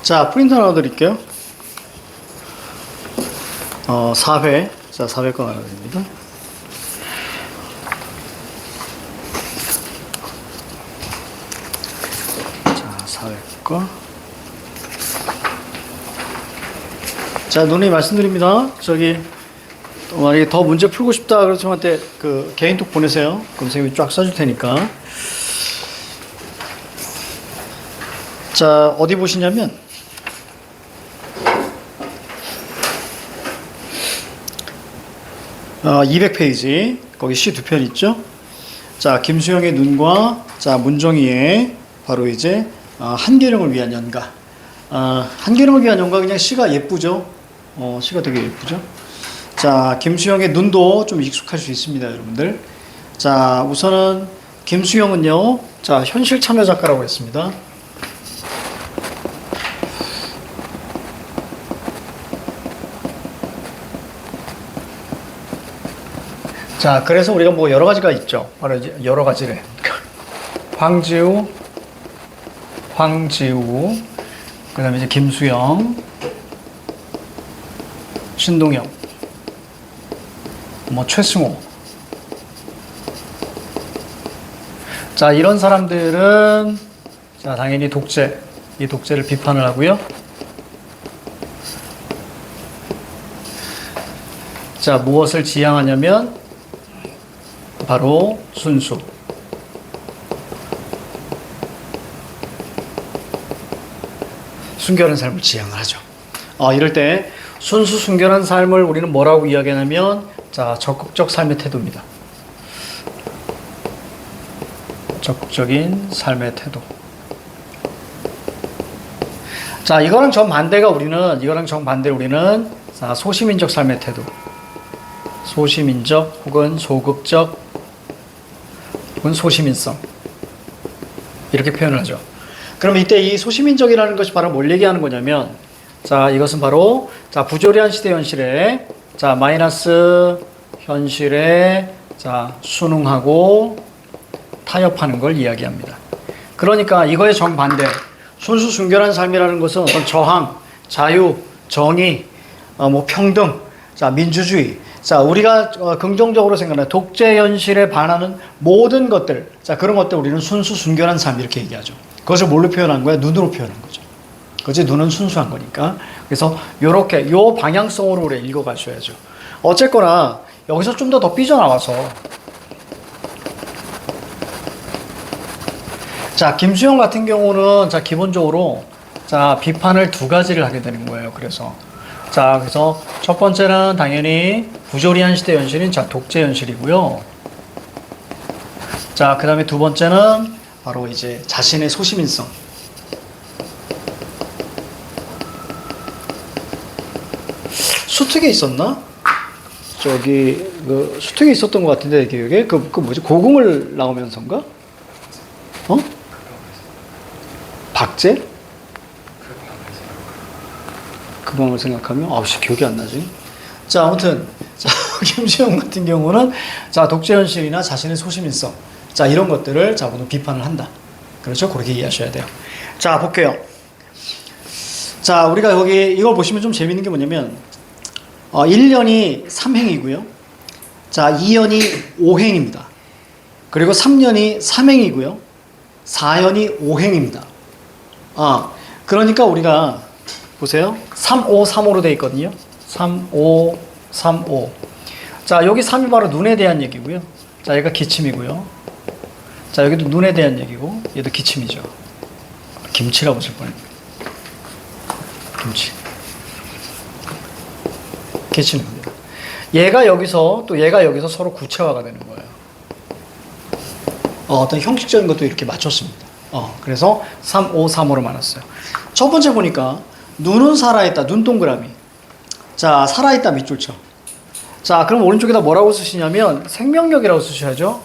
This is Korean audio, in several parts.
자, 프린터 나눠드릴게요. 4회. 자, 4회 거 나눠드립니다. 자, 4회 거. 자, 누님 말씀드립니다. 만약에 더 문제 풀고 싶다, 그래서 저한테 개인톡 보내세요. 그럼 선생님이 쫙 써줄 테니까. 자, 어디 보시냐면, 200페이지. 거기 시 두 편 있죠? 자, 김수영의 눈과, 자, 문정희의 바로 이제, 한계령을 위한 연가. 한계령을 위한 연가, 그냥 시가 예쁘죠? 시가 되게 예쁘죠? 자, 김수영의 눈도 좀 익숙할 수 있습니다, 여러분들. 자, 우선은, 김수영은요, 자, 현실 참여 작가라고 했습니다. 자, 그래서 우리가 뭐 여러 가지가 있죠. 바로 이제 여러 가지래. 황지우, 그 다음에 이제 김수영, 신동엽, 뭐 최승호. 자, 이런 사람들은 자, 당연히 이 독재를 비판을 하고요. 자, 무엇을 지향하냐면 바로 순수. 순결한 삶을 지향을 하죠. 이럴 때 순수 순결한 삶을 우리는 뭐라고 이야기하냐면 자, 적극적 삶의 태도입니다. 적극적인 삶의 태도. 자, 이거랑 정반대로 우리는 자, 소시민적 삶의 태도. 소시민적 혹은 소극적 혹은 소시민성. 이렇게 표현을 하죠. 그럼 이때 이 소시민적이라는 것이 바로 뭘 얘기하는 거냐면, 자, 이것은 바로, 자, 부조리한 시대 현실에, 자, 마이너스 현실에, 자, 순응하고 타협하는 걸 이야기합니다. 그러니까 이거의 정반대, 순수 순결한 삶이라는 것은 어떤 저항, 자유, 정의, 뭐 평등, 자, 민주주의, 자, 우리가 긍정적으로 생각하는 독재 현실에 반하는 모든 것들, 자, 그런 것들 우리는 순수 순결한 삶 이렇게 얘기하죠. 그것을 뭘로 표현한 거야? 눈으로 표현한 거죠. 그렇지? 눈은 순수한 거니까. 그래서 요렇게 요 방향성으로 우리 읽어가셔야죠. 어쨌거나 여기서 좀 더 삐져나와서, 자, 김수영 같은 경우는 자, 기본적으로 자, 비판을 두 가지를 하게 되는 거예요. 그래서 첫 번째는 당연히 부조리한 시대 현실인 자, 독재 현실이고요. 자, 그 다음에 두 번째는 바로 이제 자신의 소시민성. 수특에 있었나? 수특에 있었던 것 같은데, 이게 뭐지? 고궁을 나오면서인가? 박제? 그 방을 생각하면, 기억이 안 나지? 자, 아무튼, 자, 김수영 같은 경우는, 자, 독재 현실이나 자신의 소시민성. 자, 이런 것들을, 자, 오늘 비판을 한다. 그렇죠? 그렇게 이해하셔야 돼요. 자, 볼게요. 자, 우리가 여기, 이걸 보시면 좀 재밌는 게 뭐냐면, 1년이 3행이고요. 자, 2년이 5행입니다. 그리고 3년이 3행이고요. 4년이 5행입니다. 그러니까 우리가, 보세요. 3535로 되어 있거든요. 3535. 자, 여기 3이 바로 눈에 대한 얘기고요. 자, 여기가 기침이고요. 자, 여기도 눈에 대한 얘기고, 얘도 기침이죠. 김치라고 쓸 뻔했네. 김치. 기침입니다. 얘가 여기서 서로 구체화가 되는 거예요. 어떤 형식적인 것도 이렇게 맞췄습니다. 그래서 3535로 많았어요. 첫 번째 보니까, 눈은 살아있다. 눈 동그라미. 자, 살아있다. 밑줄 쳐. 자, 그럼 오른쪽에다 뭐라고 쓰시냐면 생명력이라고 쓰셔야죠.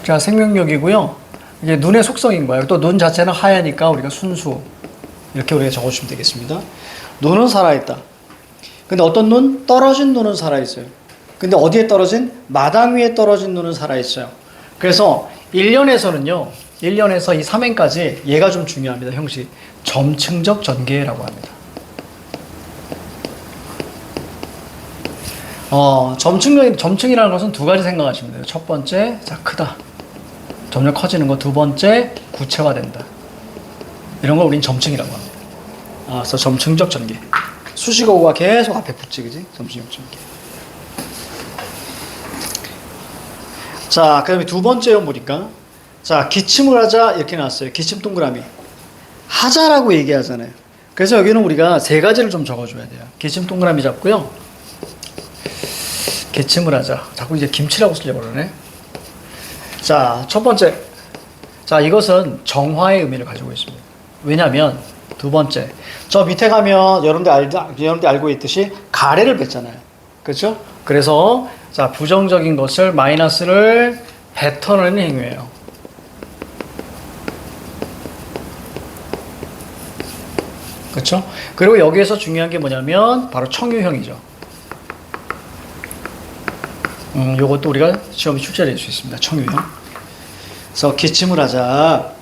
자, 생명력이고요. 이게 눈의 속성인 거예요. 또 눈 자체는 하얘니까 우리가 순수. 이렇게 우리가 적어주시면 되겠습니다. 눈은 살아있다. 근데 어떤 눈? 떨어진 눈은 살아있어요. 근데 어디에 떨어진? 마당 위에 떨어진 눈은 살아있어요. 그래서 1년에서는요. 1년에서 이 3행까지 얘가 좀 중요합니다. 형식. 점층적 전개라고 합니다. 점층이라는 것은 두 가지 생각하시면 돼요. 첫 번째, 자, 크다. 점점 커지는 거. 두 번째, 구체화된다. 이런 걸 우린 점층이라고 합니다. 그래서 점층적 전개. 수식어가 계속 앞에 붙지, 그지? 점층적 전개. 자, 그 다음에 두 번째요, 보니까. 자, 기침을 하자, 이렇게 나왔어요. 기침 동그라미. 하자라고 얘기하잖아요. 그래서 여기는 우리가 세 가지를 좀 적어줘야 돼요. 기침 동그라미 잡고요. 기침을 하자. 자꾸 이제 김치라고 쓰려고 그러네. 자, 첫 번째. 자, 이것은 정화의 의미를 가지고 있습니다. 왜냐면, 두 번째. 저 밑에 가면 여러분들 알고 있듯이 가래를 뱉잖아요. 그렇죠? 그래서, 자, 부정적인 것을, 마이너스를 뱉어내는 행위예요. 그렇죠? 그리고 여기에서 중요한 게 뭐냐면, 바로 청유형이죠. 요것도 우리가 시험에 출제될 수 있습니다. 청유형. 그래서 기침을 하자.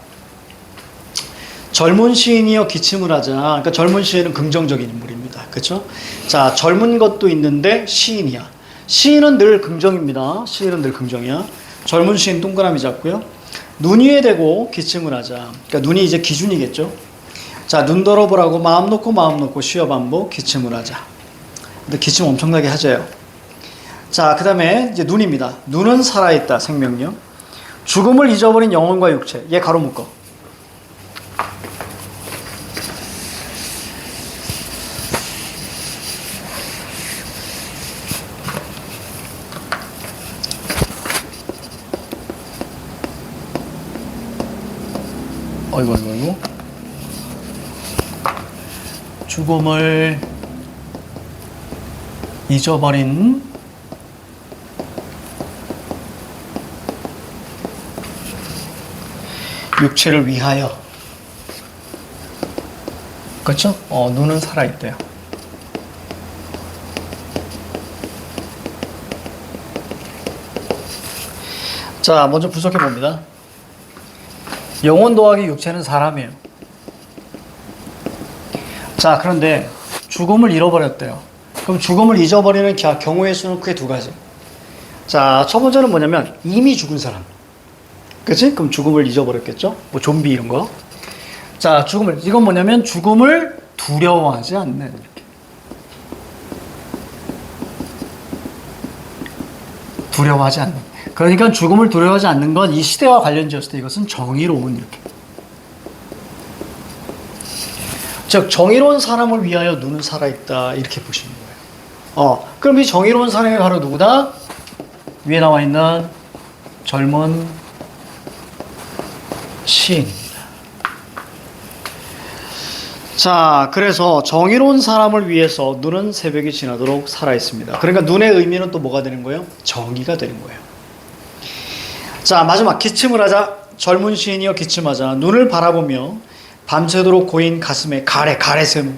젊은 시인이여 기침을 하자. 그러니까 젊은 시인은 긍정적인 인물입니다. 그렇죠? 자, 젊은 것도 있는데 시인이야. 시인은 늘 긍정입니다. 시인은 늘 긍정이야. 젊은 시인 동그라미 잡고요. 눈 위에 대고 기침을 하자. 그러니까 눈이 이제 기준이겠죠. 자, 눈 들어보라고 마음 놓고 쉬어 반복 기침을 하자. 근데 기침 엄청나게 하자요. 자, 그 다음에 이제 눈입니다. 눈은 살아있다. 생명력. 죽음을 잊어버린 영혼과 육체. 얘 가로 묶어. 어이구. 죽음을 잊어버린 육체를 위하여. 그렇죠? 눈은 살아있대요. 자, 먼저 분석해 봅니다. 영혼 더하기 육체는 사람이에요. 자, 그런데 죽음을 잃어버렸대요. 그럼 죽음을 잊어버리는 경우의 수는 크게 두 가지. 자, 첫 번째는 뭐냐면 이미 죽은 사람. 그치? 그럼 죽음을 잊어버렸겠죠? 뭐 좀비 이런 거. 자, 이건 뭐냐면 죽음을 두려워하지 않는. 이렇게. 두려워하지 않는. 그러니까 죽음을 두려워하지 않는 건 이 시대와 관련지었을 때 이것은 정의로운 이렇게. 즉, 정의로운 사람을 위하여 눈은 살아있다. 이렇게 보시는 거예요. 그럼 이 정의로운 사람이 바로 누구다? 위에 나와 있는 젊은 시인입니다. 자, 그래서 정의로운 사람을 위해서 눈은 새벽이 지나도록 살아있습니다. 그러니까 눈의 의미는 또 뭐가 되는 거예요? 정의가 되는 거예요. 자, 마지막 기침을 하자. 젊은 시인이여 기침하자. 눈을 바라보며 밤새도록 고인 가슴에 가래세무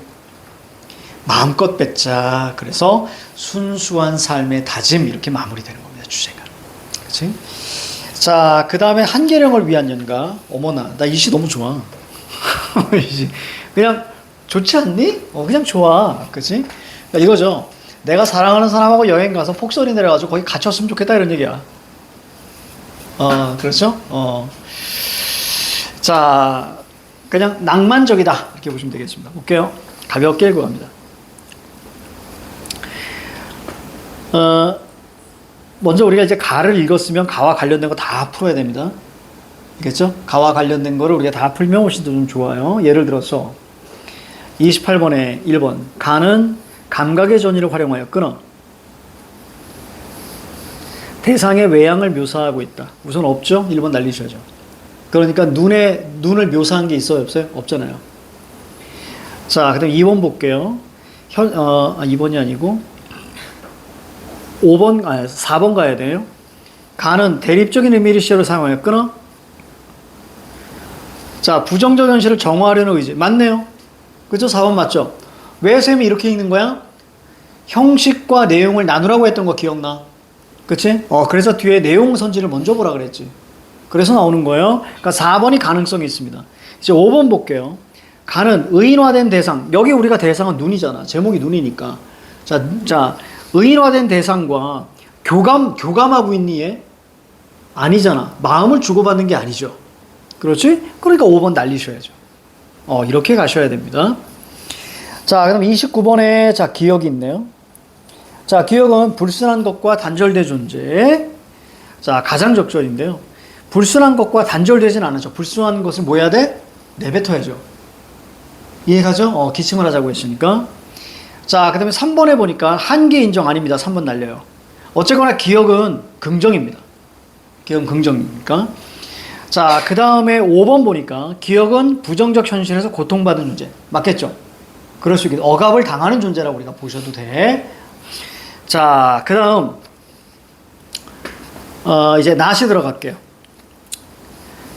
마음껏 뱉자. 그래서 순수한 삶의 다짐 이렇게 마무리되는 겁니다. 주제가. 그렇지? 자, 그 다음에 한계령을 위한 연가. 어머나, 나 이 시 너무 좋아. 그냥 좋지 않니? 그냥 좋아. 그치? 그러니까 이거죠. 내가 사랑하는 사람하고 여행 가서 폭설이 내려가지고 거기 갇혔으면 좋겠다 이런 얘기야. 그렇죠? 자, 그냥 낭만적이다. 이렇게 보시면 되겠습니다. 볼게요. 가볍게 읽고 갑니다. 먼저 우리가 이제 가를 읽었으면 가와 관련된 거 다 풀어야 됩니다. 알겠죠? 가와 관련된 거를 우리가 다 풀면 훨씬 더 좀 좋아요. 예를 들어서 28번에 1번 가는 감각의 전이를 활용하여 끊어 대상의 외양을 묘사하고 있다. 우선 없죠? 1번 날리셔야죠. 그러니까 눈을 묘사한 게 있어요? 없어요? 없잖아요. 자, 그 다음 2번 볼게요. 2번이 아니고 4번 가야 돼요. 가는 대립적인 의미를 시제로 사용하여 끊어. 자, 부정적 현실을 정화하려는 의지. 맞네요. 그죠? 4번 맞죠? 왜 쌤이 이렇게 읽는 거야? 형식과 내용을 나누라고 했던 거 기억나? 그치? 그래서 뒤에 내용 선지를 먼저 보라 그랬지. 그래서 나오는 거예요. 그러니까 4번이 가능성이 있습니다. 이제 5번 볼게요. 가는 의인화된 대상. 여기 우리가 대상은 눈이잖아. 제목이 눈이니까. 자, 의인화된 대상과 교감하고 있니 얘? 아니잖아. 마음을 주고받는 게 아니죠. 그렇지? 그러니까 5번 날리셔야죠. 이렇게 가셔야 됩니다. 자, 그럼 29번에 자, 기억이 있네요. 자, 기억은 불순한 것과 단절된 존재. 자, 가장 적절인데요. 불순한 것과 단절되진 않죠. 불순한 것을 뭐 해야 돼? 내뱉어야죠. 이해가죠? 기침을 하자고 했으니까. 자, 그 다음에 3번에 보니까 한계 인정 아닙니다. 3번 날려요. 어쨌거나 기억은 긍정입니다. 기억은 긍정이니까. 자, 그 다음에 5번 보니까 기억은 부정적 현실에서 고통받은 존재. 맞겠죠? 그럴 수 있겠죠. 억압을 당하는 존재라고 우리가 보셔도 돼. 자, 그 다음 이제 낫이 들어갈게요.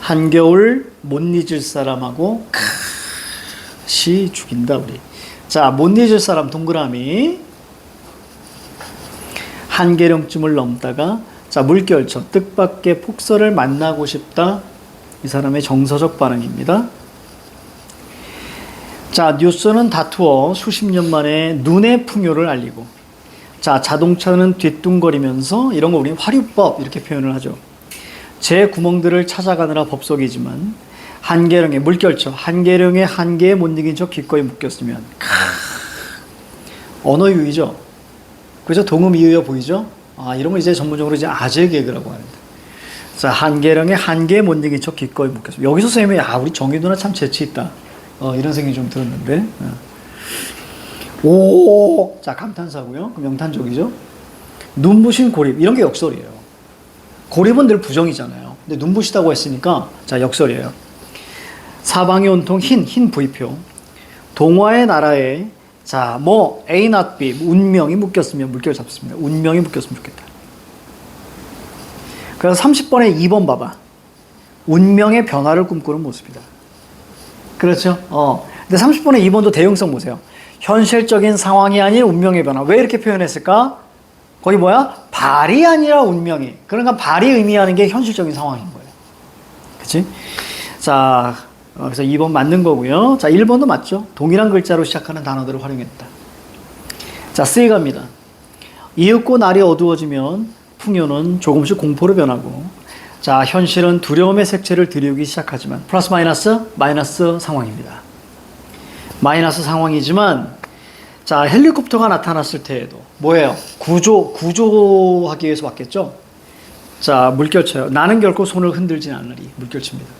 한겨울 못 잊을 사람하고 시 죽인다 우리. 자, 못 잊을 사람 동그라미. 한계령쯤을 넘다가 자, 물결쳐 뜻밖의 폭설을 만나고 싶다. 이 사람의 정서적 반응입니다. 자, 뉴스는 다투어 수십 년 만에 눈의 풍요를 알리고. 자, 자동차는 뒤뚱거리면서 이런 거 우리는 화류법 이렇게 표현을 하죠. 제 구멍들을 찾아가느라 법석이지만 한계령의 물결쳐 한계령의 한계에 못 이긴 척 기꺼이 묶였으면 언어유희죠. 그죠? 동음이유여 보이죠? 이런 거 이제 전문적으로 이제 아재 개그라고 합니다. 자, 한계령의 한계에 못 이긴 척 기꺼이 묶였으면. 여기서 선생님이 우리 정희 누나 참 재치 있다. 이런 생각이 좀 들었는데. 오, 자, 감탄사고요. 명탄적이죠. 눈부신 고립 이런 게 역설이에요. 고립은 늘 부정이잖아요. 근데 눈부시다고 했으니까 자, 역설이에요. 사방이 온통 흰 부위표. 동화의 나라에 자, 뭐 A not B 운명이 묶였으면 물결 잡습니다. 운명이 묶였으면 좋겠다. 그래서 30번에 2번 봐봐. 운명의 변화를 꿈꾸는 모습이다. 그렇죠? 근데 30번에 2번도 대응성 보세요. 현실적인 상황이 아닌 운명의 변화. 왜 이렇게 표현했을까? 거기 뭐야? 발이 아니라 운명이. 그러니까 발이 의미하는 게 현실적인 상황인 거예요. 그치? 자, 그래서 2번 맞는 거고요. 자, 1번도 맞죠? 동일한 글자로 시작하는 단어들을 활용했다. 자, C 갑니다. 이윽고 날이 어두워지면 풍요는 조금씩 공포로 변하고 자, 현실은 두려움의 색채를 들이우기 시작하지만 플러스 마이너스 상황입니다. 마이너스 상황이지만 자, 헬리콥터가 나타났을 때에도 뭐예요? 구조하기 위해서 왔겠죠? 자, 물결쳐요. 나는 결코 손을 흔들진 않으리. 물결칩니다.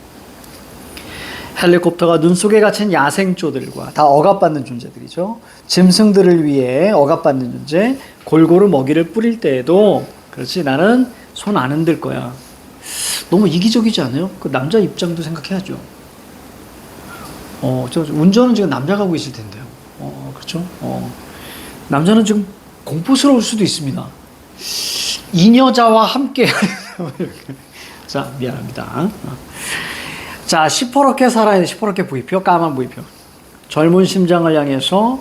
헬리콥터가 눈 속에 갇힌 야생조들과 다 억압받는 존재들이죠. 짐승들을 위해 억압받는 존재, 골고루 먹이를 뿌릴 때에도 그렇지, 나는 손 안 흔들 거야. 너무 이기적이지 않아요? 그 남자 입장도 생각해야죠. 운전은 지금 남자가 하고 있을 텐데요. 그렇죠? 남자는 지금 공포스러울 수도 있습니다. 이녀자와 함께. 자, 미안합니다. 자, 시퍼렇게 살아야 돼. 시퍼렇게 부위표, 까만 부위표. 젊은 심장을 향해서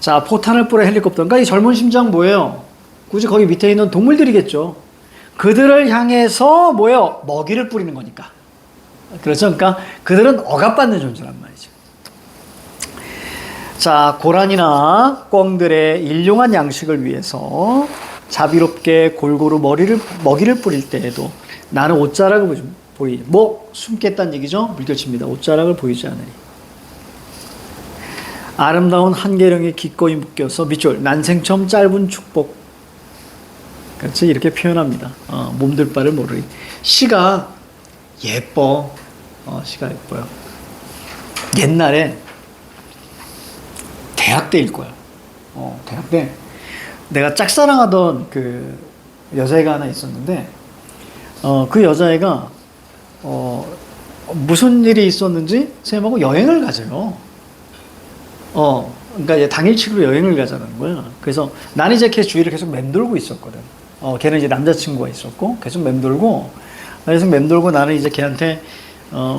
자, 포탄을 뿌려 헬리콥터. 그러니까 이 젊은 심장 뭐예요? 굳이 거기 밑에 있는 동물들이겠죠. 그들을 향해서 뭐예요? 먹이를 뿌리는 거니까. 그렇죠? 그러니까 그들은 억압받는 존재란 말이죠. 자, 고란이나 꿩들의 일용한 양식을 위해서 자비롭게 골고루 먹이를 뿌릴 때에도 나는 옷자락을 숨겠다는 얘기죠? 물결칩니다. 옷자락을 보이지 않으리. 아름다운 한계령에 기꺼이 묶여서 밑줄, 난생처럼 짧은 축복. 그렇지? 이렇게 표현합니다. 몸둘 바를 모르리. 시가 예뻐. 시가 예뻐요. 옛날에 대학 때일 거야. 대학 때 내가 짝사랑하던 그 여자애가 하나 있었는데 그 여자애가 무슨 일이 있었는지 선생님하고 여행을 가져요. 그러니까 이제 당일치기로 여행을 가자는 거야. 그래서 나는 이제 걔 주위를 계속 맴돌고 있었거든. 걔는 이제 남자친구가 있었고 계속 맴돌고 나는 이제 걔한테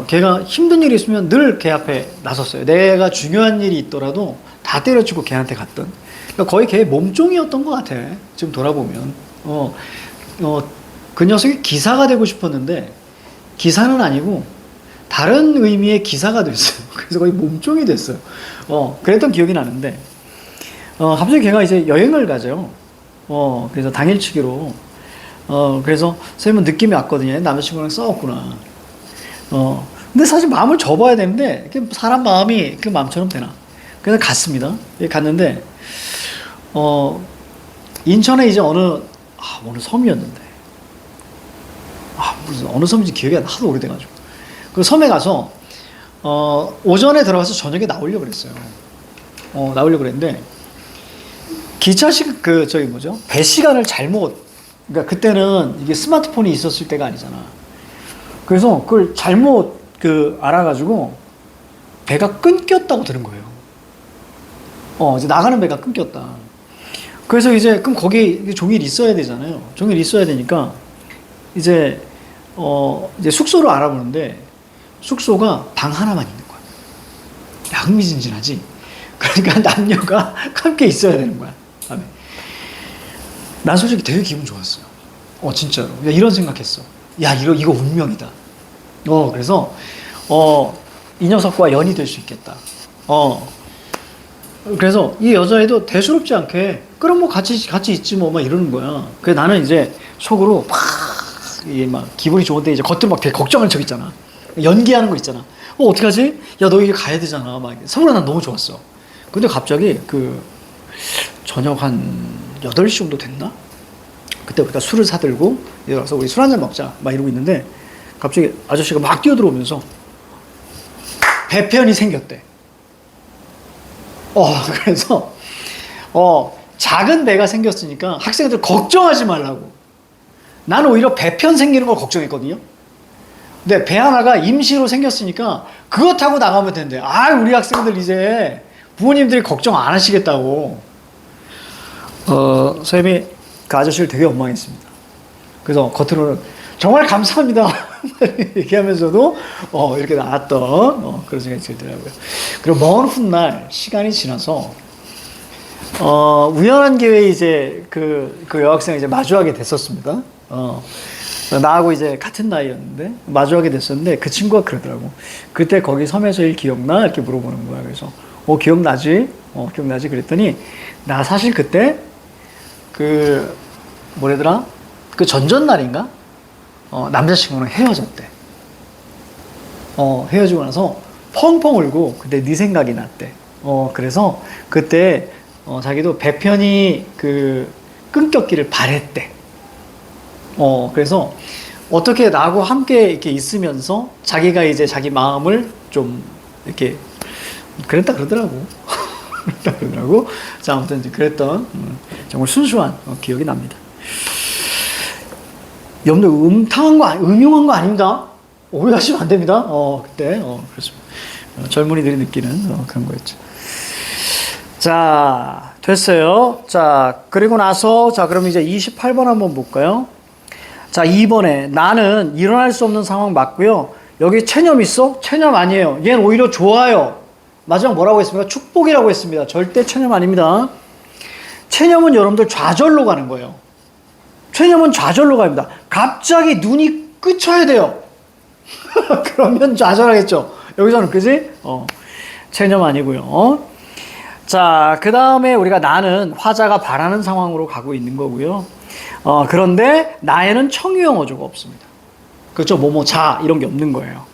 걔가 힘든 일이 있으면 늘 걔 앞에 나섰어요. 내가 중요한 일이 있더라도 다 때려치고 걔한테 갔던. 그러니까 거의 걔 몸종이었던 것 같아. 지금 돌아보면 그 녀석이 기사가 되고 싶었는데 기사는 아니고 다른 의미의 기사가 됐어요. 그래서 거의 몸종이 됐어요. 그랬던 기억이 나는데, 갑자기 걔가 이제 여행을 가죠. 그래서 당일치기로. 그래서 선생님은 느낌이 왔거든요. 남자친구랑 싸웠구나. 근데 사실 마음을 접어야 되는데, 사람 마음이 그 마음처럼 되나. 그래서 갔습니다. 갔는데, 인천에 이제 어느 섬이었는데, 무슨 어느 섬인지 기억이 안 나. 하도 오래돼가지고. 그 섬에 가서, 오전에 들어가서 저녁에 나오려고 그랬어요. 나오려고 그랬는데, 배 시간을 그러니까 그때는 이게 스마트폰이 있었을 때가 아니잖아. 그래서 그걸 잘못 알아가지고, 배가 끊겼다고 들은 거예요. 이제 나가는 배가 끊겼다. 그래서 이제, 그럼 거기 종일 있어야 되잖아요. 종일 있어야 되니까, 이제 숙소를 알아보는데, 숙소가 방 하나만 있는 거야. 야, 흥미진진하지? 그러니까 남녀가 함께 있어야 되는 거야. 밤에. 난 솔직히 되게 기분 좋았어요. 진짜로. 야, 이런 생각했어. 야, 이거 운명이다. 그래서, 이 녀석과 연이 될 수 있겠다. 그래서 이 여자애도 대수롭지 않게, 그럼 뭐 같이 있지 뭐, 막 이러는 거야. 그래서 나는 이제 속으로 막 기분이 좋은데 이제 겉으로 막 되게 걱정하는 척 있잖아. 연기하는 거 있잖아. 어떡하지? 야, 너 이게 가야 되잖아. 막 속으로 난 너무 좋았어. 근데 갑자기 저녁 한 8시 정도 됐나? 그때 우리가 술을 사들고 일어나서 우리 술 한잔 먹자 막 이러고 있는데 갑자기 아저씨가 막 뛰어들어오면서 배편이 생겼대. 그래서 작은 배가 생겼으니까 학생들 걱정하지 말라고. 나는 오히려 배편 생기는 걸 걱정했거든요. 근데 배 하나가 임시로 생겼으니까 그거 타고 나가면 된대. 우리 학생들 이제 부모님들이 걱정 안 하시겠다고. 선생님이 그 아저씨를 되게 원망했습니다. 그래서 겉으로는 정말 감사합니다 얘기하면서도 이렇게 나왔던 그런 생각이 들더라고요. 그리고 먼 훗날 시간이 지나서 우연한 기회에 이제 그 여학생을 이제 마주하게 됐었습니다. 나하고 이제 같은 나이였는데 마주하게 됐었는데 그 친구가 그러더라고. 그때 거기 섬에서 일 기억나? 이렇게 물어보는 거야. 그래서 기억나지? 기억나지? 그랬더니 나 사실 그때 뭐래더라? 그 전전날인가? 남자친구랑 헤어졌대. 헤어지고 나서 펑펑 울고 그때 네 생각이 났대. 그래서 그때 자기도 배편이 끊겼기를 바랬대. 그래서 어떻게 나하고 함께 이렇게 있으면서 자기가 이제 자기 마음을 좀 이렇게 그랬다 그러더라고. 자, 아무튼 이제 그랬던 정말 순수한 기억이 납니다. 여러분들 음흉한 거 아닙니다. 오해하시면 안 됩니다. 그때 그렇습니다. 젊은이들이 느끼는 그런 거였죠. 자, 됐어요. 자, 그리고 나서 그럼 이제 28번 한번 볼까요? 자, 2번에 나는 일어날 수 없는 상황 맞고요. 여기 체념 있어? 체념 아니에요. 얘는 오히려 좋아요. 마지막 뭐라고 했습니까? 축복이라고 했습니다. 절대 체념 아닙니다. 체념은 여러분들 좌절로 가는 거예요. 체념은 좌절로 갑니다. 갑자기 눈이 그쳐야 돼요. 그러면 좌절하겠죠. 여기서는 그지? 체념 아니고요. 자, 그 다음에 우리가 나는 화자가 바라는 상황으로 가고 있는 거고요. 그런데 나에는 청유형 어조가 없습니다. 그렇죠? 자 이런 게 없는 거예요.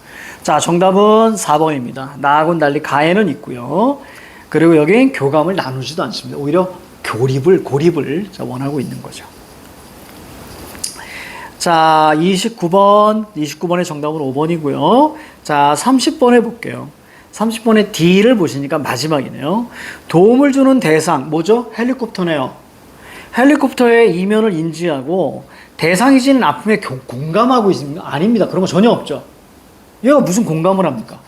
자, 정답은 4번입니다. 나하고는 달리 가에는 있고요. 그리고 여긴 교감을 나누지도 않습니다. 오히려 고립을 원하고 있는 거죠. 자, 29번의 정답은 5번이고요. 자, 30번 해볼게요. 30번의 D를 보시니까 마지막이네요. 도움을 주는 대상, 뭐죠? 헬리콥터네요. 헬리콥터의 이면을 인지하고 대상이 지닌 아픔에 공감하고 있습니까? 아닙니다. 그런 거 전혀 없죠. 얘가 무슨 공감을 합니까?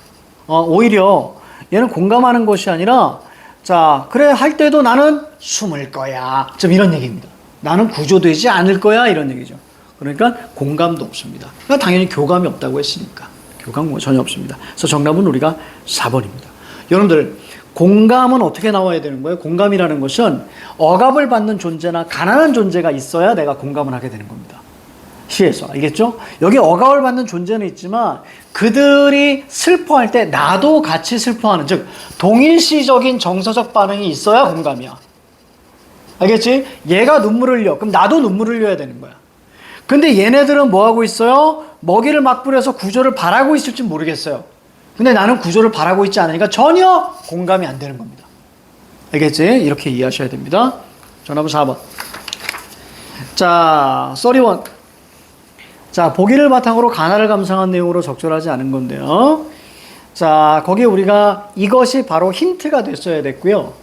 오히려 얘는 공감하는 것이 아니라 자, 그래 할 때도 나는 숨을 거야. 좀 이런 얘기입니다. 나는 구조되지 않을 거야. 이런 얘기죠. 그러니까 공감도 없습니다. 그러니까 당연히 교감이 없다고 했으니까. 교감 전혀 없습니다. 그래서 정답은 우리가 4번입니다. 여러분들 공감은 어떻게 나와야 되는 거예요? 공감이라는 것은 억압을 받는 존재나 가난한 존재가 있어야 내가 공감을 하게 되는 겁니다. 시에서. 알겠죠? 여기 억압을 받는 존재는 있지만 그들이 슬퍼할 때 나도 같이 슬퍼하는, 즉 동일시적인 정서적 반응이 있어야 공감이야. 알겠지? 얘가 눈물을 흘려. 그럼 나도 눈물을 흘려야 되는 거야. 근데 얘네들은 뭐 하고 있어요? 먹이를 막 뿌려서 구조를 바라고 있을지 모르겠어요. 근데 나는 구조를 바라고 있지 않으니까 전혀 공감이 안 되는 겁니다. 알겠지? 이렇게 이해하셔야 됩니다. 전화번 4번. 자, 31. 자, 보기를 바탕으로 가나를 감상한 내용으로 적절하지 않은 건데요. 자, 거기에 우리가 이것이 바로 힌트가 됐어야 됐고요.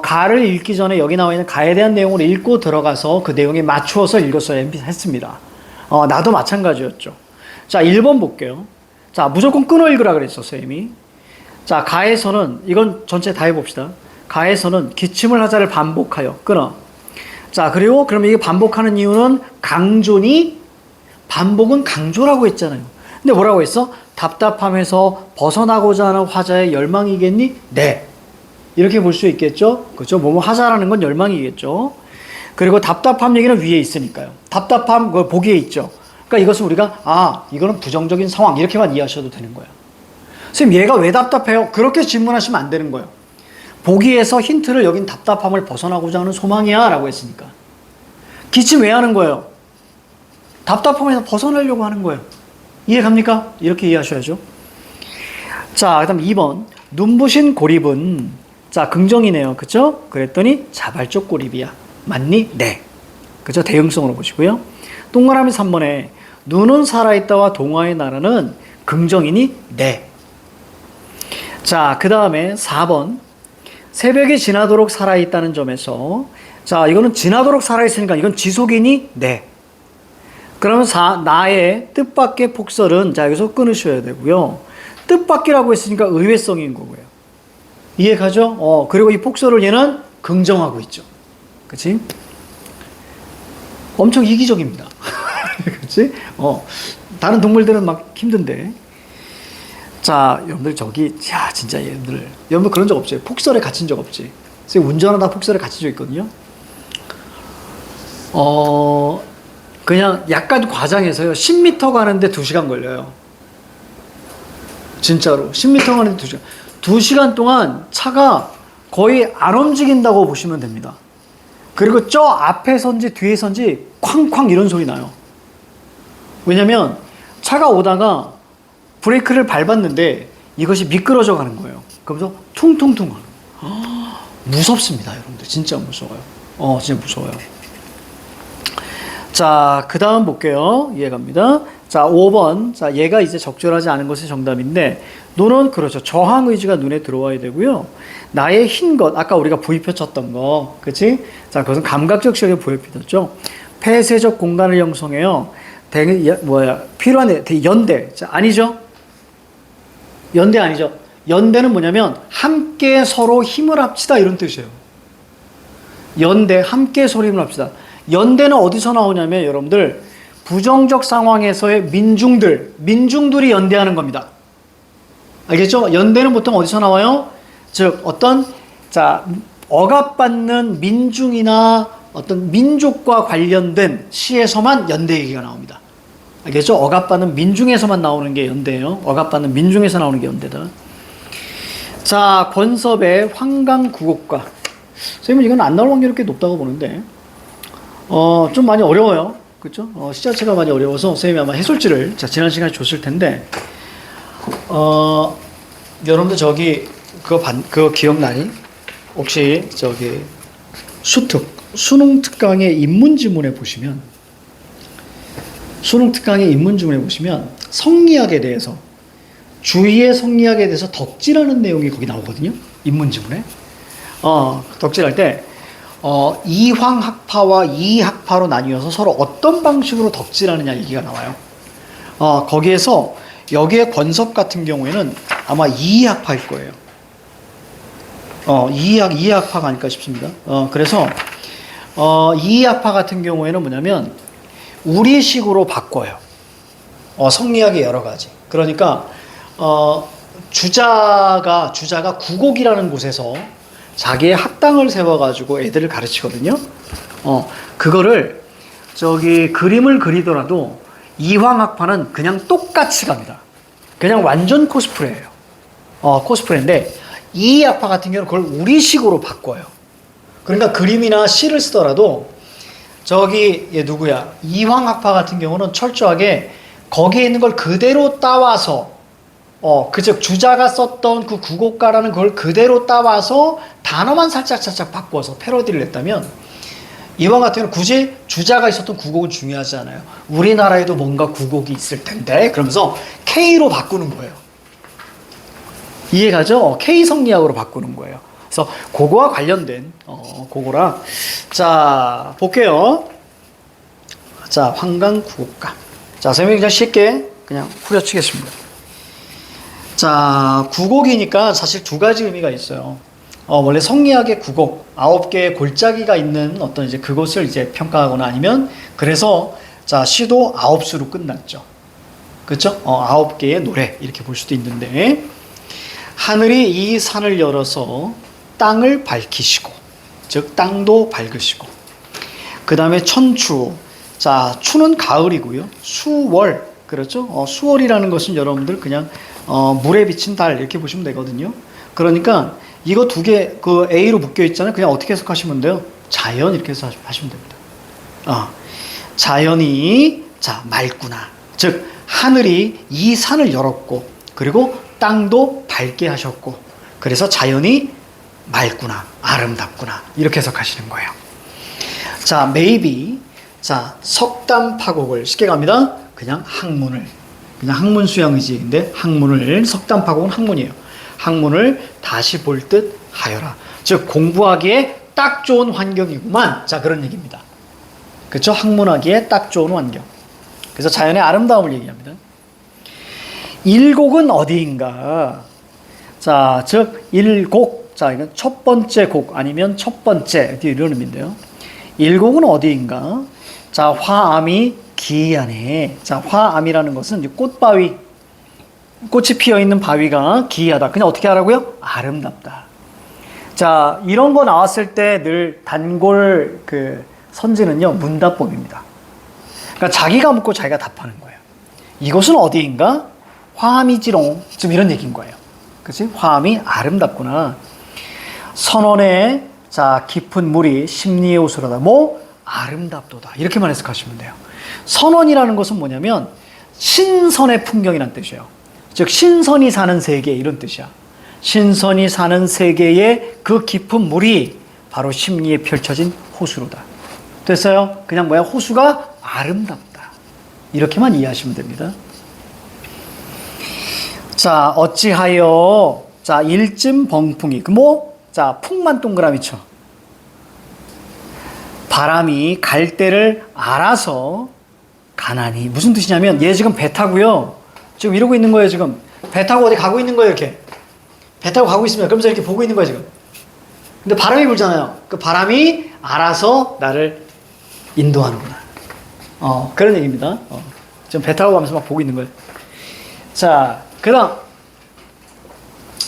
가를 읽기 전에 여기 나와 있는 가에 대한 내용을 읽고 들어가서 그 내용에 맞추어서 읽었어야 했습니다. 나도 마찬가지였죠. 자, 1번 볼게요. 자, 무조건 끊어 읽으라 그랬어, 선생님이. 자, 가에서는, 이건 전체 다 해봅시다. 가에서는 기침을 하자를 반복하여 끊어. 자, 그리고 그러면 이게 반복하는 이유는 강조니? 반복은 강조라고 했잖아요. 근데 뭐라고 했어? 답답함에서 벗어나고자 하는 화자의 열망이겠니? 네. 이렇게 볼 수 있겠죠? 그렇죠? 뭐뭐 하자라는 건 열망이겠죠? 그리고 답답함 얘기는 위에 있으니까요. 답답함, 그 보기에 있죠. 그러니까 이것을 우리가, 이거는 부정적인 상황, 이렇게만 이해하셔도 되는 거예요. 선생님, 얘가 왜 답답해요? 그렇게 질문하시면 안 되는 거예요. 보기에서 힌트를 여긴 답답함을 벗어나고자 하는 소망이야 라고 했으니까. 기침 왜 하는 거예요? 답답함에서 벗어나려고 하는 거예요. 이해 갑니까? 이렇게 이해하셔야죠. 자, 그 다음 2번. 눈부신 고립은, 자, 긍정이네요. 그쵸? 그랬더니 자발적 고립이야. 맞니? 네. 그죠? 대응성으로 보시고요. 동그라미 3번에 눈은 살아있다와 동화의 나라는 긍정이니? 네. 자, 그 다음에 4번. 새벽이 지나도록 살아있다는 점에서, 자, 이거는 지나도록 살아있으니까 이건 지속이니? 네. 그러면 나의 뜻밖의 폭설은, 자, 여기서 끊으셔야 되고요. 뜻밖이라고 했으니까 의외성인 거고요. 이해가죠? 그리고 이 폭설을 얘는 긍정하고 있죠. 그치? 엄청 이기적입니다. 그치? 다른 동물들은 막 힘든데. 자, 여러분들 진짜 여러분들 그런 적 없죠? 폭설에 갇힌 적 없지? 운전하다 폭설에 갇힌 적 있거든요. 그냥 약간 과장해서요. 10m 가는데 2시간 걸려요. 진짜로. 10m 가는데 2시간. 2시간 동안 차가 거의 안 움직인다고 보시면 됩니다. 그리고 저 앞에선지 뒤에선지 쾅쾅 이런 소리 나요. 왜냐면 차가 오다가 브레이크를 밟았는데 이것이 미끄러져 가는 거예요. 그러면서 퉁퉁퉁 하는 거예요. 무섭습니다, 여러분들. 진짜 무서워요. 진짜 무서워요. 자, 그 다음 볼게요. 이해갑니다. 자, 5번. 자, 얘가 이제 적절하지 않은 것이 정답인데, 눈은 그렇죠. 저항 의지가 눈에 들어와야 되고요. 나의 흰 것, 아까 우리가 부위표 쳤던 거, 그치? 자, 그것은 감각적 시각의 부위표였죠. 폐쇄적 공간을 형성해요. 필요한 연대. 자, 아니죠? 연대 아니죠? 연대는 뭐냐면, 함께 서로 힘을 합치다, 이런 뜻이에요. 연대, 함께 서로 힘을 합치다. 연대는 어디서 나오냐면 여러분들 부정적 상황에서의 민중들이 연대하는 겁니다. 알겠죠? 연대는 보통 어디서 나와요? 즉 억압받는 민중이나 어떤 민족과 관련된 시에서만 연대 얘기가 나옵니다. 알겠죠? 억압받는 민중에서만 나오는 게 연대예요. 억압받는 민중에서 나오는 게 연대다. 자, 권섭의 황강구곡가. 선생님은 이건 안 나올 확률이 꽤 높다고 보는데 좀 많이 어려워요. 그렇죠? 시 자체가 많이 어려워서 선생님이 아마 해설지를 지난 시간에 줬을 텐데 여러분들 그거 기억나니? 혹시 수능 특강의 인문 지문에 보시면 성리학에 대해서 주위의 성리학에 대해서 덕질하는 내용이 거기 나오거든요. 인문 지문에. 덕질할 때 이황학파와 이학파로 나뉘어서 서로 어떤 방식으로 덕질하느냐 얘기가 나와요. 거기에서 여기에 권섭 같은 경우에는 아마 이학파일 거예요. 이학파가 아닐까 싶습니다. 그래서 이학파 같은 경우에는 뭐냐면 우리식으로 바꿔요. 성리학의 여러 가지. 그러니까 주자가 구곡이라는 곳에서 자기의 학당을 세워가지고 애들을 가르치거든요. 그거를 저기 그림을 그리더라도 이황학파는 그냥 똑같이 갑니다. 그냥 완전 코스프레예요. 코스프레인데 이 학파 같은 경우는 그걸 우리식으로 바꿔요. 그러니까 그림이나 시를 쓰더라도 저기 얘 누구야? 이황학파 같은 경우는 철저하게 거기에 있는 걸 그대로 따와서 그즉 주자가 썼던 그 구곡가라는 걸 그대로 따와서 단어만 살짝 바꿔서 패러디를 했다면 이황 같은 경우는 굳이 주자가 있었던 구곡은 중요하지 않아요. 우리나라에도 뭔가 구곡이 있을 텐데 그러면서 K로 바꾸는 거예요. 이해가죠? K 성리학으로 바꾸는 거예요. 그래서 그거와 관련된 그거라. 자 볼게요. 자 황강 구곡가. 자 선생님이 그냥 쉽게 그냥 후려치겠습니다. 자 구곡이니까 사실 두 가지 의미가 있어요. 원래 성리학의 구곡 9개의 골짜기가 있는 어떤 이제 그것을 이제 평가하거나 아니면 그래서 자 시도 9수로 끝났죠. 그렇죠? 9개의 노래 이렇게 볼 수도 있는데 하늘이 이 산을 열어서 땅을 밝히시고 즉 땅도 밝으시고 그 다음에 천추 자 추는 가을이고요. 수월 그렇죠? 수월이라는 것은 여러분들 그냥 물에 비친 달 이렇게 보시면 되거든요. 그러니까 이거 두 개 그 A로 묶여 있잖아요. 그냥 어떻게 해석하시면 돼요? 자연 이렇게 해서 하시면 됩니다. 자연이 자 맑구나. 즉 하늘이 이 산을 열었고 그리고 땅도 밝게 하셨고 그래서 자연이 맑구나 아름답구나 이렇게 해석하시는 거예요. 자 maybe 자 석담 파곡을 쉽게 갑니다. 그냥 학문을 그냥 학문 수양의지인데 학문을 석담 파곡은 학문이에요. 학문을 다시 볼 듯 하여라. 즉 공부하기에 딱 좋은 환경이구만. 자 그런 얘기입니다. 그렇죠? 학문하기에 딱 좋은 환경. 그래서 자연의 아름다움을 얘기합니다. 일곡은 어디인가? 자, 즉 일곡. 자, 이건 첫 번째 곡 아니면 첫 번째 이런 의미인데요. 일곡은 어디인가? 자, 화암이 기이하네. 자, 화암이라는 것은 이제 꽃바위. 꽃이 피어 있는 바위가 기이하다. 그냥 어떻게 하라고요? 아름답다. 자, 이런 거 나왔을 때 늘 단골 그 선지는요, 문답법입니다. 그러니까 자기가 묻고 자기가 답하는 거예요. 이곳은 어디인가? 화암이지롱. 좀 이런 얘기인 거예요. 그치? 화암이 아름답구나. 선원의 자, 깊은 물이 심리의 호수로다. 뭐? 아름답도다. 이렇게만 해석하시면 돼요. 선원이라는 것은 뭐냐면 신선의 풍경이란 뜻이에요. 즉 신선이 사는 세계 이런 뜻이야. 신선이 사는 세계의 그 깊은 물이 바로 심리에 펼쳐진 호수로다. 됐어요? 그냥 뭐야? 호수가 아름답다. 이렇게만 이해하시면 됩니다. 자, 어찌하여 자, 일쯤 벙풍이 자, 풍만 동그라미 쳐. 바람이 갈 때를 알아서 가나니. 무슨 뜻이냐면 얘 지금 배 타고요. 지금 이러고 있는 거예요, 지금. 배 타고 어디 가고 있는 거예요, 이렇게. 배 타고 가고 있습니다. 그러면서 이렇게 보고 있는 거예요, 지금. 근데 바람이 불잖아요. 그 바람이 알아서 나를 인도하는구나. 그런 얘기입니다. 지금 배 타고 가면서 막 보고 있는 거예요. 자,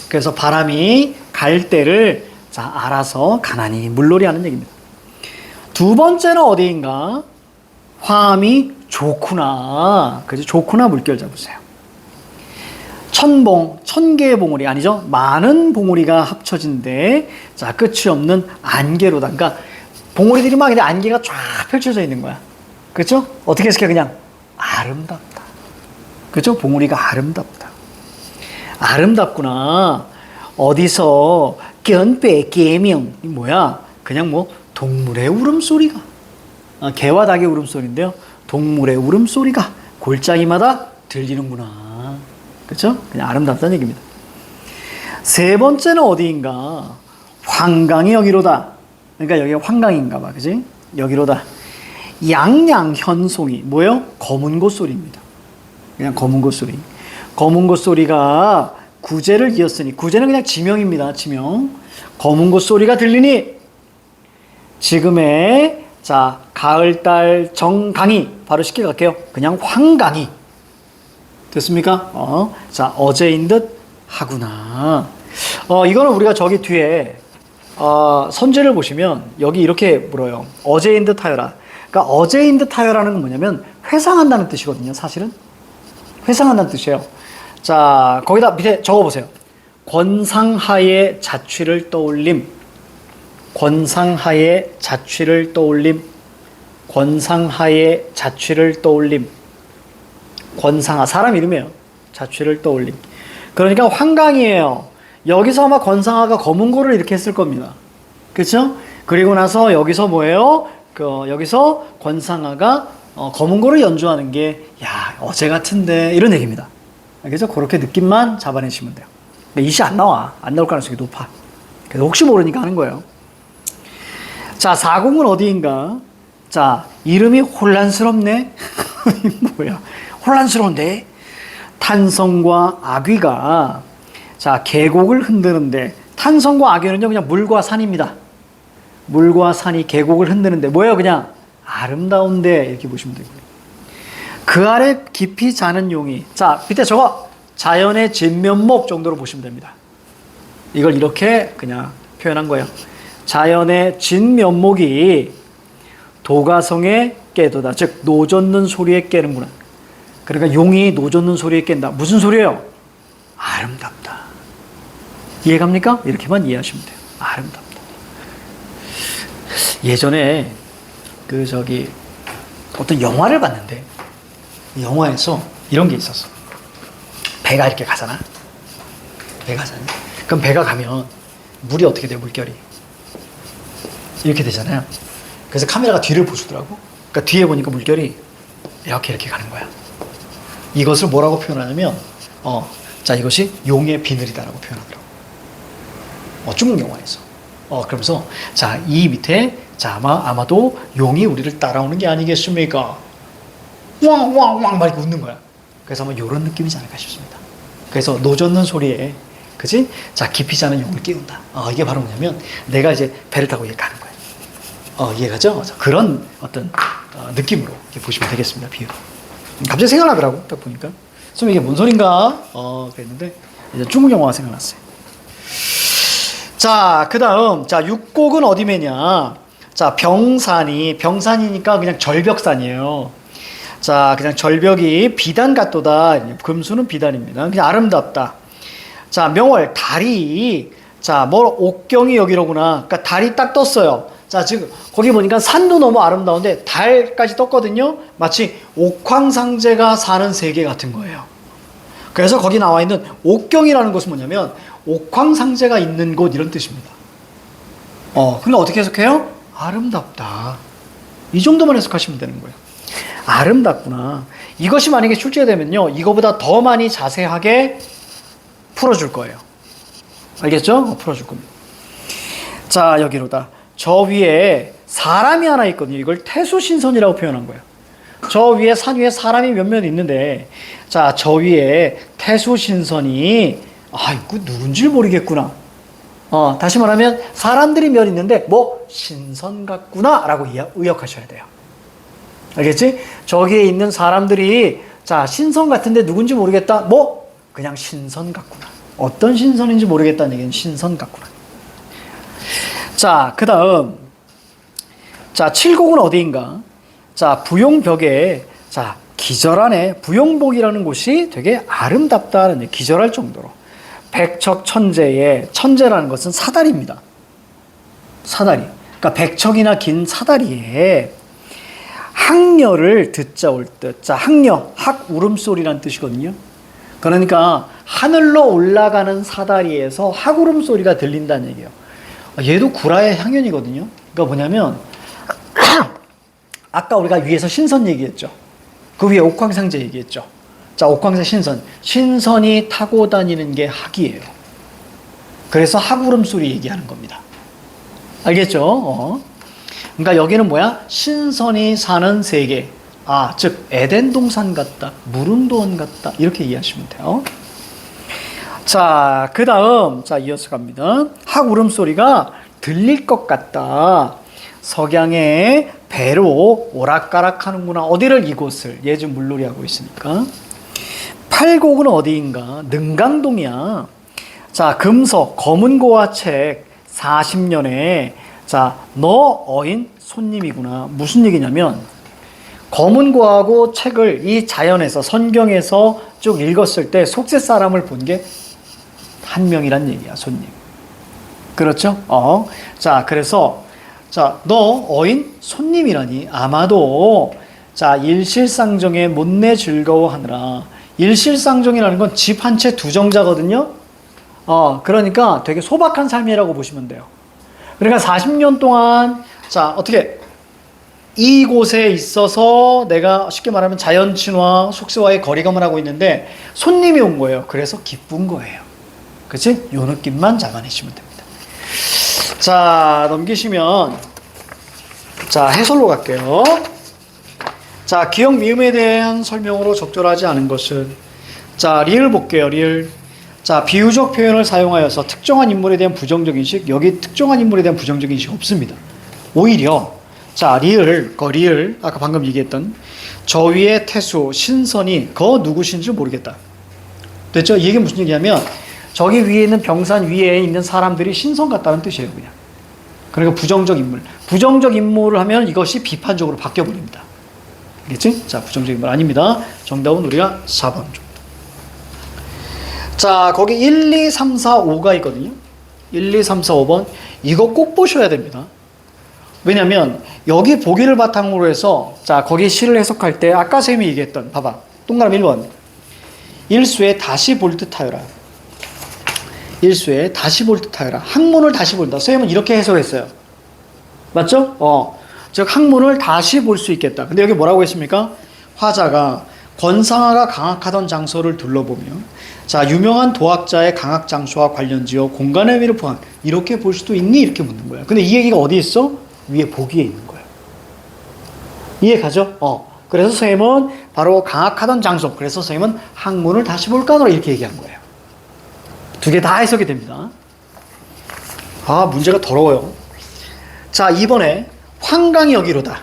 그래서 바람이 갈 때를 자, 알아서 가나니. 물놀이 하는 얘기입니다. 두 번째는 어디인가? 화암이 좋구나. 그죠? 좋구나 물결 잡으세요. 천봉, 1000개의 봉우리 아니죠? 많은 봉우리가 합쳐진데 자 끝이 없는 안개로다. 그러니까 봉우리들이 막 안개가 쫙 펼쳐져 있는 거야. 그렇죠? 어떻게 해석해? 그냥 아름답다. 그렇죠? 봉우리가 아름답다. 아름답구나. 어디서 견배 개명 뭐야? 그냥 뭐 동물의 울음소리가 개와 닭의 울음소리인데요. 동물의 울음소리가 골짜기마다 들리는구나. 그렇죠? 그냥 아름답다는 얘기입니다. 세 번째는 어디인가? 황강이 여기로다. 그러니까 여기가 황강인가 봐. 그지? 여기로다. 양양현송이 뭐예요? 검은 곳소리입니다. 그냥 검은 곳소리. 검은 곳소리가 구제를 이었으니 구제는 그냥 지명입니다. 지명. 검은 곳소리가 들리니 지금의 자 가을달 정강이 바로 쉽게 갈게요. 그냥 황강이 됐습니까? 자 어제인 듯 하구나. 이거는 우리가 저기 뒤에 선제를 보시면 여기 이렇게 물어요. 어제인 듯 하여라. 그러니까 어제인 듯하여라는 건 뭐냐면 회상한다는 뜻이거든요. 사실은 회상한다는 뜻이에요. 자, 거기다 밑에 적어보세요. 권상하의 자취를 떠올림. 권상하의 자취를 떠올림. 권상하의 자취를 떠올림. 권상하, 사람 이름이에요. 자취를 떠올림. 그러니까 환강이에요. 여기서 아마 권상하가 검은고를 이렇게 했을 겁니다. 그렇죠? 그리고 나서 여기서 뭐예요? 여기서 권상하가 검은고를 연주하는 게 야, 어제 같은데 이런 얘기입니다. 알겠죠? 그렇게 느낌만 잡아내시면 돼요. 근데 이시 안 나와. 안 나올 가능성이 높아. 그래서 혹시 모르니까 하는 거예요. 자, 사공은 어디인가? 자, 이름이 혼란스럽네? 뭐야? 혼란스러운데? 탄성과 악귀가 자, 계곡을 흔드는데 탄성과 악귀는요 그냥 물과 산입니다. 물과 산이 계곡을 흔드는데 뭐예요? 그냥 아름다운데 이렇게 보시면 되고요. 그 아래 깊이 자는 용이 자, 밑에 저거 자연의 진면목 정도로 보시면 됩니다. 이걸 이렇게 그냥 표현한 거예요. 자연의 진면목이 도가성에 깨도다. 즉 노젓는 소리에 깨는구나. 그러니까 용이 노젓는 소리에 깬다. 무슨 소리예요? 아름답다. 이해갑니까? 이렇게만 이해하시면 돼요. 아름답다. 예전에 어떤 영화를 봤는데 영화에서 이런 게 있었어. 배가 이렇게 가잖아. 배가 가잖아. 그럼 배가 가면 물이 어떻게 돼요? 물결이 이렇게 되잖아요. 그래서 카메라가 뒤를 보시더라고. 그러니까 뒤에 보니까 물결이 이렇게 가는 거야. 이것을 뭐라고 표현하냐면 자, 이것이 용의 비늘이다라고 표현하더라고. 중국 영화에서. 그러면서 자, 이 밑에 자, 아마도 용이 우리를 따라오는 게 아니겠습니까? 왕왕왕 막 이렇게 웃는 거야. 그래서 아마 이런 느낌이지 않을까 싶습니다. 그래서 노젓는 소리에 그지? 자, 깊이 자는 용을 깨운다. 이게 바로 뭐냐면 내가 이제 배를 타고 이렇게 가는 거예요. 이해가죠? 그런 어떤 느낌으로 이렇게 보시면 되겠습니다. 비유. 갑자기 생각나더라고. 딱 보니까. 좀 이게 뭔 소린가? 그랬는데 이제 중국 영화가 생각났어요. 자, 그 다음 자, 육곡은 어디매냐? 자, 병산이니까 그냥 절벽산이에요. 자, 그냥 절벽이 비단 같도다. 금수는 비단입니다. 그냥 아름답다. 자, 명월 달이 자, 옥경이 여기로구나. 그러니까 달이 딱 떴어요. 자, 지금 거기 보니까 산도 너무 아름다운데 달까지 떴거든요. 마치 옥황상제가 사는 세계 같은 거예요. 그래서 거기 나와 있는 옥경이라는 곳은 뭐냐면 옥황상제가 있는 곳 이런 뜻입니다. 근데 어떻게 해석해요? 아름답다. 이 정도만 해석하시면 되는 거예요. 아름답구나. 이것이 만약에 출제되면요, 이거보다 더 많이 자세하게 풀어줄 거예요. 알겠죠? 풀어줄 겁니다. 자, 여기로다. 저 위에 사람이 하나 있거든요. 이걸 태수신선이라고 표현한 거예요. 저 위에 산 위에 사람이 몇몇 있는데, 자, 저 위에 태수신선이 이거 누군지 모르겠구나. 다시 말하면 사람들이 몇 있는데 신선 같구나 라고 의역하셔야 돼요. 알겠지? 저기에 있는 사람들이 자, 신선 같은데 누군지 모르겠다. 그냥 신선 같구나. 어떤 신선인지 모르겠다는 얘기는 신선 같구나. 자, 그 다음 자, 칠곡은 어디인가? 자, 부용벽에 자, 기절하네. 부용복이라는 곳이 되게 아름답다는 기절할 정도로 백척 천재의 천재라는 것은 사다리입니다. 사다리. 그러니까 백척이나 긴 사다리에 학녀를 듣자 올 듯. 자, 학녀, 학 울음소리란 뜻이거든요. 그러니까 하늘로 올라가는 사다리에서 학 울음소리가 들린다는 얘기예요. 얘도 구라의 향연이거든요. 그러니까 뭐냐면 아까 우리가 위에서 신선 얘기했죠. 그 위에 옥황상제 얘기했죠. 자, 옥황상 신선이 타고 다니는 게 학이에요. 그래서 학 울음소리 얘기하는 겁니다. 알겠죠? 그러니까 여기는 뭐야? 신선이 사는 세계. 즉 에덴 동산 같다, 무릉도원 같다 이렇게 이해하시면 돼요. 자, 그 다음 자, 이어서 갑니다. 학 울음소리가 들릴 것 같다. 석양의 배로 오락가락하는구나. 어디를? 이곳을. 얘 지금 물놀이 하고 있으니까. 팔곡은 어디인가? 능강동이야. 자, 금석 검은고와 책 40년에 자, 너 어인 손님이구나. 무슨 얘기냐면 검은고하고 책을 이 자연에서 성경에서 쭉 읽었을 때 속세 사람을 본 게 한 명이란 얘기야, 손님. 그렇죠? 자, 그래서 자, 너 어인 손님이라니 아마도 자, 일실상정에 못내 즐거워하느라. 일실상정이라는 건 집 한 채 두 정자거든요. 그러니까 되게 소박한 삶이라고 보시면 돼요. 그러니까 40년 동안 자, 어떻게 이곳에 있어서 내가 쉽게 말하면 자연 친화, 속세와의 거리감을 하고 있는데 손님이 온 거예요. 그래서 기쁜 거예요. 그치? 요 느낌만 잡아내시면 됩니다. 자, 넘기시면 자, 해설로 갈게요. 자, 기억 미음에 대한 설명으로 적절하지 않은 것은 자, 리을 볼게요. 리을. 자, 비유적 표현을 사용하여서 특정한 인물에 대한 부정적 인식, 여기 특정한 인물에 대한 부정적 인식 없습니다. 오히려 자, 리을, 리을 아까 방금 얘기했던 저 위의 태수, 신선이 거 누구신지 모르겠다. 됐죠? 이게 무슨 얘기냐면 저기 위에 있는 병산 위에 있는 사람들이 신선 같다는 뜻이에요, 그냥. 그러니까 부정적 인물. 부정적 인물을 하면 이것이 비판적으로 바뀌어버립니다. 알겠지? 자, 부정적 인물 아닙니다. 정답은 우리가 4번. 자, 거기 1, 2, 3, 4, 5가 있거든요. 1, 2, 3, 4, 5번. 이거 꼭 보셔야 됩니다. 왜냐면 여기 보기를 바탕으로 해서 자, 거기 시를 해석할 때 아까 쌤이 얘기했던 봐봐. 동그라미 1번. 일수에 다시 볼 듯하여라. 일수에 다시 볼 듯하여라. 학문을 다시 본다. 쌤은 이렇게 해석했어요. 맞죠? 즉 학문을 다시 볼 수 있겠다. 근데 여기 뭐라고 했습니까? 화자가 권상아가 강학하던 장소를 둘러보며 자, 유명한 도학자의 강학 장소와 관련지어 공간의 의미를 포함 이렇게 볼 수도 있니? 이렇게 묻는 거예요. 근데 이 얘기가 어디 있어? 위에 보기에 있는 거예요. 이해 가죠? 그래서 선생님은 바로 강학하던 장소. 그래서 선생님은 학문을 다시 볼까? 이렇게 얘기한 거예요. 두 개 다 해석이 됩니다. 문제가 더러워요. 자, 이번에 환강이 여기로다.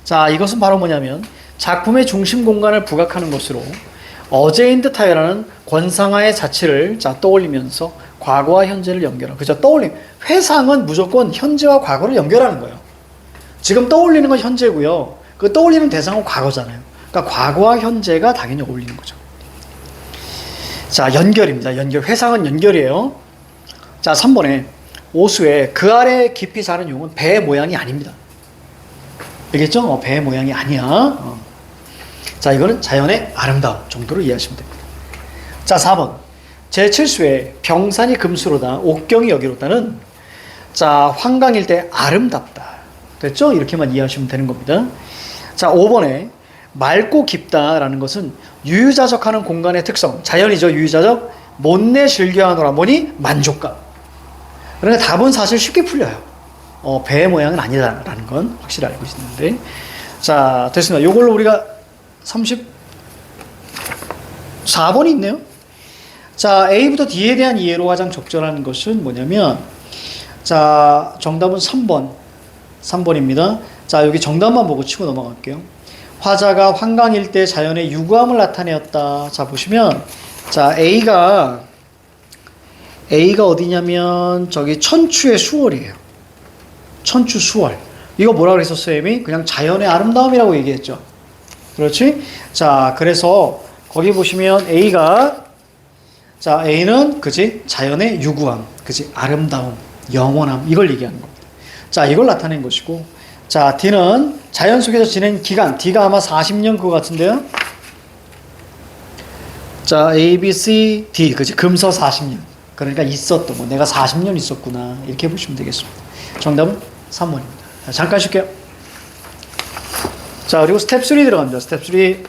자, 이것은 바로 뭐냐면 작품의 중심 공간을 부각하는 것으로 어제인 듯하여라는 권상아의 자취를 자, 떠올리면서 과거와 현재를 연결하고 그죠? 떠올림. 회상은 무조건 현재와 과거를 연결하는 거예요. 지금 떠올리는 건 현재고요. 그 떠올리는 대상은 과거잖아요. 그러니까 과거와 현재가 당연히 어울리는 거죠. 자, 연결입니다. 연결. 회상은 연결이에요. 자, 3번에 오수에 그 아래 깊이 사는 용은 배 모양이 아닙니다. 알겠죠? 배 모양이 아니야. 자, 이거는 자연의 아름다움 정도로 이해하시면 됩니다. 자, 4번. 제7수에 병산이 금수로다, 옥경이 여기로다는 자, 환강일 때 아름답다. 됐죠? 이렇게만 이해하시면 되는 겁니다. 자, 5번에 맑고 깊다라는 것은 유유자적하는 공간의 특성, 자연이죠. 유유자적. 못내 즐겨하노라. 뭐니? 만족감. 그러니까 답은 사실 쉽게 풀려요. 배 모양은 아니다라는 건 확실히 알고 있는데. 자, 됐습니다. 요걸로 우리가 34번이 있네요. 자, A부터 D에 대한 이해로 가장 적절한 것은 뭐냐면 자, 정답은 3번입니다. 자, 여기 정답만 보고 치고 넘어갈게요. 화자가 환강일 때 자연의 유구함을 나타내었다. 자, 보시면 자, A가 어디냐면 저기 천추의 수월이에요. 천추 수월. 이거 뭐라 그랬었어요, 쌤이? 그냥 자연의 아름다움이라고 얘기했죠. 그렇지? 자, 그래서 거기 보시면 A는 그지? 자연의 유구함, 그지? 아름다움, 영원함, 이걸 얘기하는 겁니다. 자, 이걸 나타낸 것이고, 자, D는 자연 속에서 지낸 기간, D가 아마 40년 그거 같은데요. 자, A, B, C, D, 그지? 금서 40년. 그러니까 있었던 거, 내가 40년 있었구나. 이렇게 보시면 되겠습니다. 정답은 3번입니다. 잠깐 쉴게요. 자, 그리고 스텝 3 들어갑니다. 스텝 3.